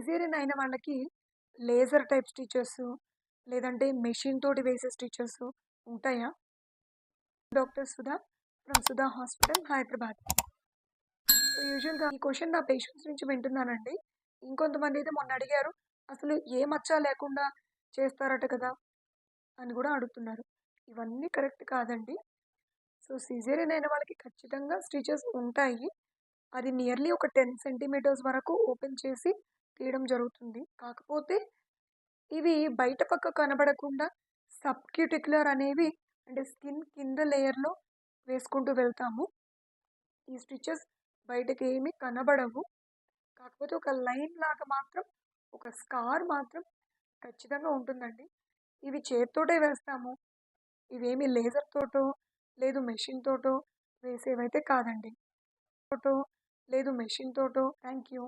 Caesarean అయిన వాళ్ళకి laser type stitches లేదంటే మెషిన్ తోటి వేసే స్టిచెస్ ఉంటాయా? Doctor Sudha from Sudha hospital Hyderabad. So, యూజువల్‌గా ఈ క్వెషన్ నా పేషెంట్స్ నుంచి వింటున్నానండి. ఇంకొంతమందయితే మొన్న అడిగారు. అసలు ఏ మచ్చ లేకుండా చేస్తారట కదా! అని గూడా అడుగుతున్నారు. ఇవన్నీ కరెక్ట్ కాదండి. సో, సిజేరియన్ అయిన వాళ్ళకి ఖచ్చితంగా స్టిచెస్ ఉంటాయి. అది నియర్లీ ఒక 10 సెంటీమీటర్స్ వరకు ఓపెన్ చేసి తీయడం జరుగుతుంది. కాకపోతే ఇవి బయట పక్క కనబడకుండా సబ్‌క్యూటిక్యులర్ అనేవి అంటే స్కిన్ కింద లేయర్‌లో వేసుకుంటూ వెళ్తాము. ఈ స్టిచెస్ బయటకేమి కనబడవు. కాకపోతే ఒక లైన్ లాగా మాత్రం, ఒక స్కార్ మాత్రం ఖచ్చితంగా ఉంటుందండి. ఇవి చేత్తోటే వేస్తాము. ఇవేమి లేజర్ తోటో, లేదు మెషిన్ తోటో వేసేవైతే కాదండి. తోటో, లేదు మెషిన్ తోటో థాంక్ యూ.